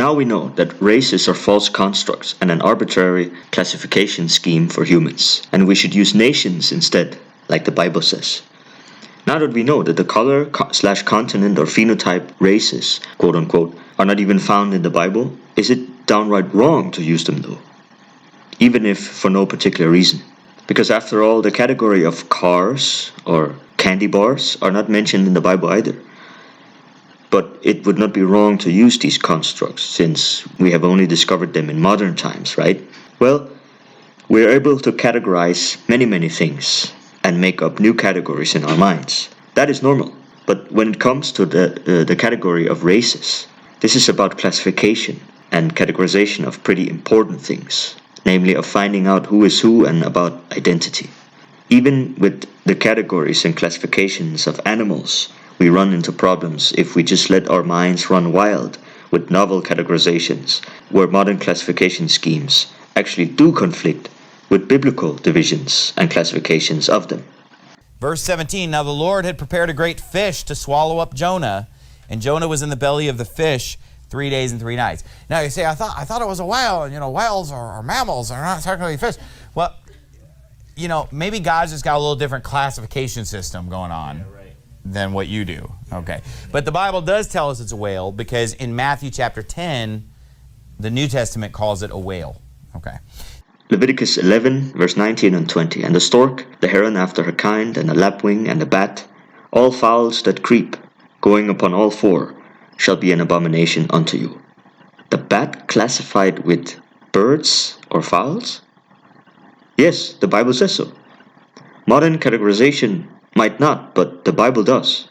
Now we know that races are false constructs and an arbitrary classification scheme for humans, and we should use nations instead, like the Bible says. Now that we know that the color/continent or phenotype races, quote unquote, are not even found in the Bible, is it downright wrong to use them though? Even if for no particular reason. Because after all, the category of cars or candy bars are not mentioned in the Bible either. But it would not be wrong to use these constructs, since we have only discovered them in modern times, right? Well, we are able to categorize many things and make up new categories in our minds. That is normal. But when it comes to the category of races, this is about classification and categorization of pretty important things, namely of finding out who is who and about identity. Even with the categories and classifications of animals, we run into problems if we just let our minds run wild with novel categorizations, where modern classification schemes actually do conflict with biblical divisions and classifications of them. Verse 17, now the Lord had prepared a great fish to swallow up Jonah, and Jonah was in the belly of the fish 3 days and 3 nights. Now you say, I thought it was a whale, and whales are mammals, they're not technically fish. Well, maybe God's just got a little different classification system going on than what you do. Okay. But the Bible does tell us it's a whale, because in Matthew chapter 10, the New Testament calls it a whale. Okay. Leviticus 11, verse 19 and 20. And the stork, the heron after her kind, and the lapwing, and the bat, all fowls that creep, going upon all four, shall be an abomination unto you. The bat classified with birds or fowls? Yes, the Bible says so. Modern categorization might not, but the Bible does.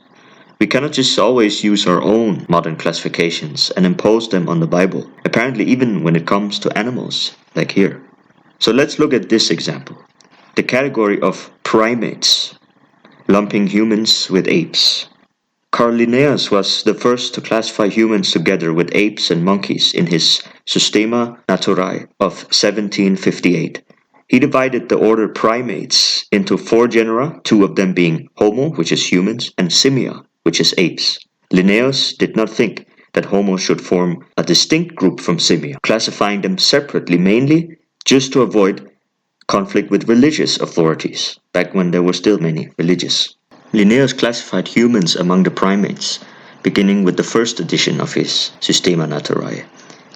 We cannot just always use our own modern classifications and impose them on the Bible, apparently even when it comes to animals, like here. So let's look at this example. The category of primates, lumping humans with apes. Carl Linnaeus was the first to classify humans together with apes and monkeys in his Systema Naturae of 1758. He divided the order primates into 4 genera, 2 of them being Homo, which is humans, and Simia, which is apes. Linnaeus did not think that Homo should form a distinct group from Simia, classifying them separately mainly just to avoid conflict with religious authorities, back when there were still many religious. Linnaeus classified humans among the primates, beginning with the first edition of his Systema Naturae.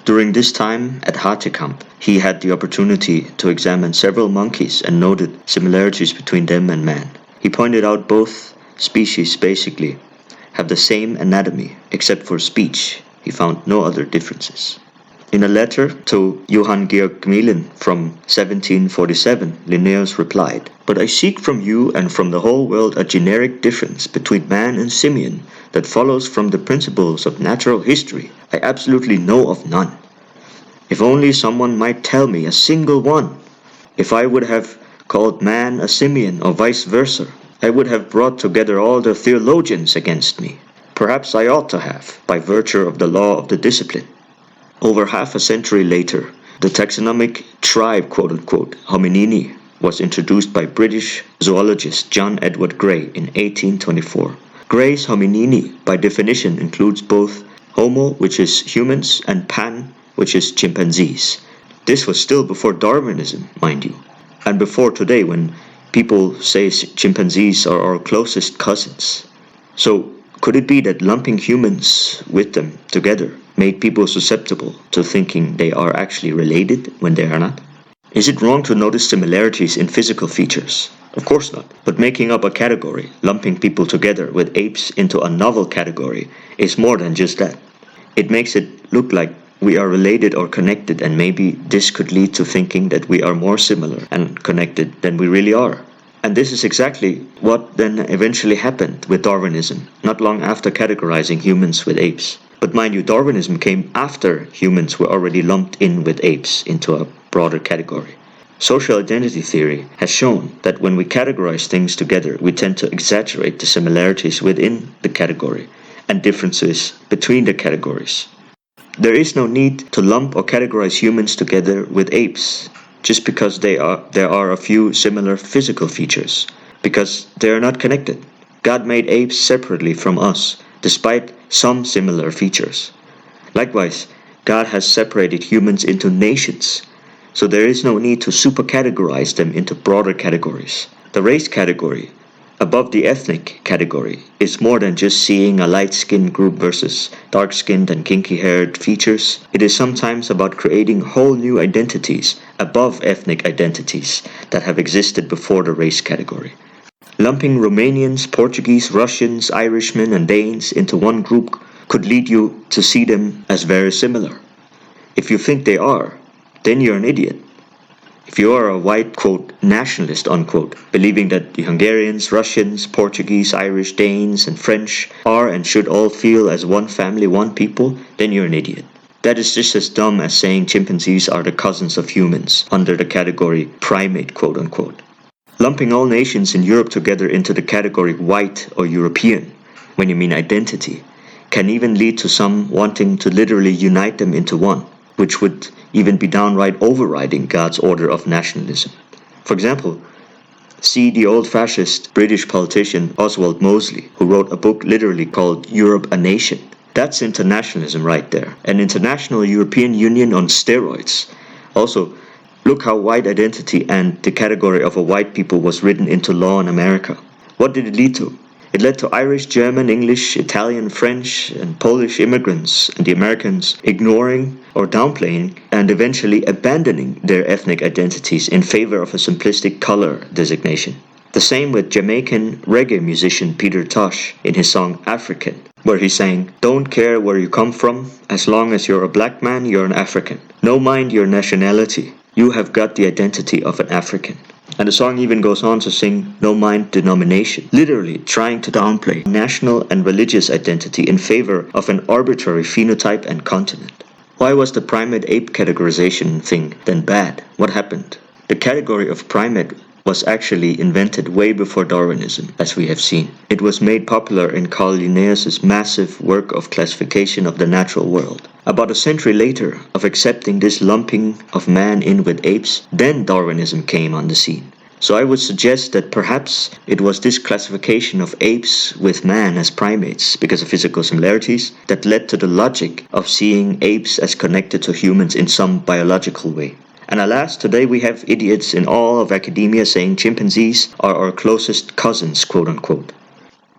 During this time at Hatekamp, he had the opportunity to examine several monkeys and noted similarities between them and man. He pointed out both species basically have the same anatomy, except for speech. He found no other differences. In a letter to Johann Georg Gmelin from 1747, Linnaeus replied, "But I seek from you and from the whole world a generic difference between man and simian that follows from the principles of natural history. I absolutely know of none. If only someone might tell me a single one. If I would have called man a simian or vice versa, I would have brought together all the theologians against me. Perhaps I ought to have, by virtue of the law of the discipline." Over half a century later, the taxonomic tribe, quote-unquote, hominini, was introduced by British zoologist John Edward Gray in 1824. Gray's hominini, by definition, includes both Homo, which is humans, and Pan, which is chimpanzees. This was still before Darwinism, mind you, and before today when people say chimpanzees are our closest cousins. So, could it be that lumping humans with them together made people susceptible to thinking they are actually related when they are not? Is it wrong to notice similarities in physical features? Of course not. But making up a category, lumping people together with apes into a novel category, is more than just that. It makes it look like we are related or connected, and maybe this could lead to thinking that we are more similar and connected than we really are. And this is exactly what then eventually happened with Darwinism, not long after categorizing humans with apes. But mind you, Darwinism came after humans were already lumped in with apes into a broader category. Social identity theory has shown that when we categorize things together, we tend to exaggerate the similarities within the category and differences between the categories. There is no need to lump or categorize humans together with apes just because there are a few similar physical features, because they are not connected. God made apes separately from us, despite some similar features. Likewise, God has separated humans into nations, so there is no need to supercategorize them into broader categories. The race category, above the ethnic category, is more than just seeing a light-skinned group versus dark-skinned and kinky-haired features. It is sometimes about creating whole new identities above ethnic identities that have existed before the race category. Lumping Romanians, Portuguese, Russians, Irishmen, and Danes into one group could lead you to see them as very similar. If you think they are, then you're an idiot. If you are a white, quote, nationalist, unquote, believing that the Hungarians, Russians, Portuguese, Irish, Danes, and French are and should all feel as one family, one people, then you're an idiot. That is just as dumb as saying chimpanzees are the cousins of humans under the category primate, quote unquote. Lumping all nations in Europe together into the category white or European, when you mean identity, can even lead to some wanting to literally unite them into one, which would even be downright overriding God's order of nationalism. For example, see the old fascist British politician Oswald Mosley, who wrote a book literally called Europe a Nation. That's internationalism right there, an international European Union on steroids. Also, look how white identity and the category of a white people was written into law in America. What did it lead to? It led to Irish, German, English, Italian, French, and Polish immigrants and the Americans ignoring or downplaying and eventually abandoning their ethnic identities in favor of a simplistic color designation. The same with Jamaican reggae musician Peter Tosh in his song African, where he sang, "Don't care where you come from, as long as you're a black man, you're an African. No mind your nationality, you have got the identity of an African." And the song even goes on to sing "No mind denomination," literally trying to downplay national and religious identity in favor of an arbitrary phenotype and continent. Why was the primate-ape categorization thing then bad? What happened? The category of primate was actually invented way before Darwinism, as we have seen. It was made popular in Carl Linnaeus' massive work of classification of the natural world. About a century later of accepting this lumping of man in with apes, then Darwinism came on the scene. So I would suggest that perhaps it was this classification of apes with man as primates because of physical similarities that led to the logic of seeing apes as connected to humans in some biological way. And alas, today we have idiots in all of academia saying chimpanzees are our closest cousins, quote unquote.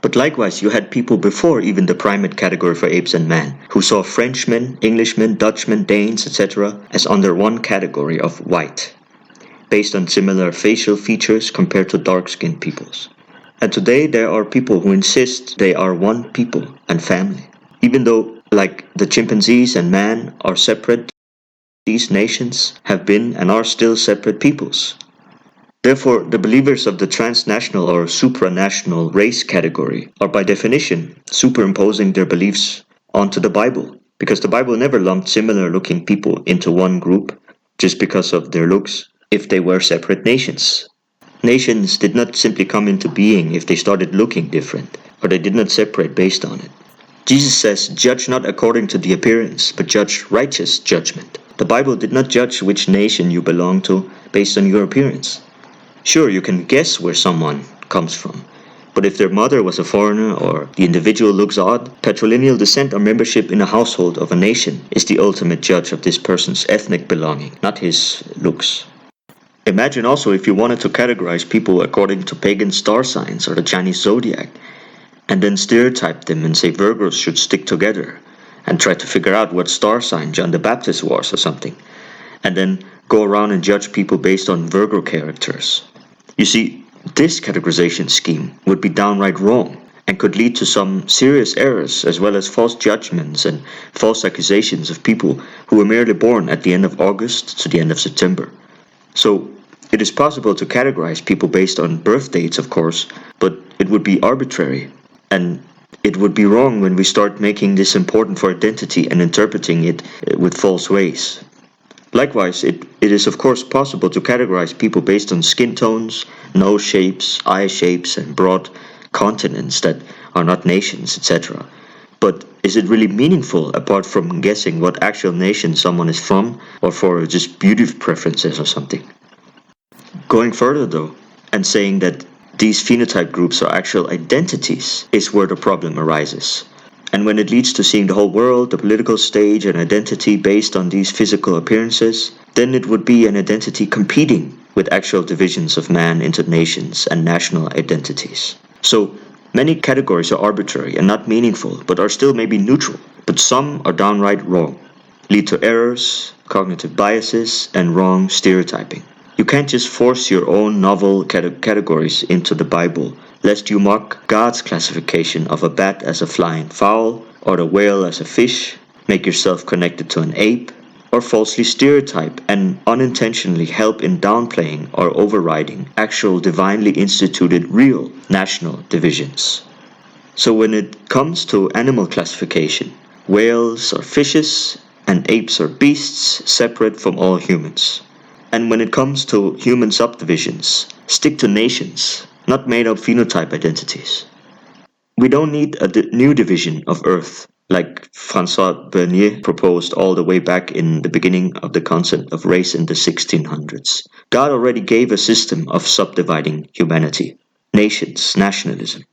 But likewise, you had people before even the primate category for apes and man, who saw Frenchmen, Englishmen, Dutchmen, Danes, etc. as under one category of white, based on similar facial features compared to dark-skinned peoples. And today there are people who insist they are one people and family. Even though, like the chimpanzees and man are separate, these nations have been and are still separate peoples. Therefore, the believers of the transnational or supranational race category are by definition superimposing their beliefs onto the Bible, because the Bible never lumped similar looking people into one group just because of their looks if they were separate nations. Nations did not simply come into being if they started looking different, or they did not separate based on it. Jesus says, "Judge not according to the appearance, but judge righteous judgment." The Bible did not judge which nation you belong to based on your appearance. Sure, you can guess where someone comes from, but if their mother was a foreigner or the individual looks odd, patrilineal descent or membership in a household of a nation is the ultimate judge of this person's ethnic belonging, not his looks. Imagine also if you wanted to categorize people according to pagan star signs or the Chinese zodiac, and then stereotype them and say Virgos should stick together, and try to figure out what star sign John the Baptist was or something, and then go around and judge people based on Virgo characters. You see, this categorization scheme would be downright wrong and could lead to some serious errors as well as false judgments and false accusations of people who were merely born at the end of August to the end of September. So, it is possible to categorize people based on birth dates, of course, but it would be arbitrary, and it would be wrong when we start making this important for identity and interpreting it with false ways. Likewise, it is of course possible to categorize people based on skin tones, nose shapes, eye shapes, and broad continents that are not nations, etc. But is it really meaningful apart from guessing what actual nation someone is from, or for just beauty preferences or something? Going further though, and saying that these phenotype groups are actual identities is where the problem arises. And when it leads to seeing the whole world, the political stage, and identity based on these physical appearances, then it would be an identity competing with actual divisions of man into nations and national identities. So many categories are arbitrary and not meaningful, but are still maybe neutral. But some are downright wrong, lead to errors, cognitive biases, and wrong stereotyping. You can't just force your own novel categories into the Bible, lest you mock God's classification of a bat as a flying fowl, or the whale as a fish, make yourself connected to an ape, or falsely stereotype and unintentionally help in downplaying or overriding actual divinely instituted real national divisions. So when it comes to animal classification, whales are fishes and apes are beasts separate from all humans. And when it comes to human subdivisions, stick to nations, not made up phenotype identities. We don't need a new division of Earth, like François Bernier proposed all the way back in the beginning of the concept of race in the 1600s. God already gave a system of subdividing humanity, nations, nationalism.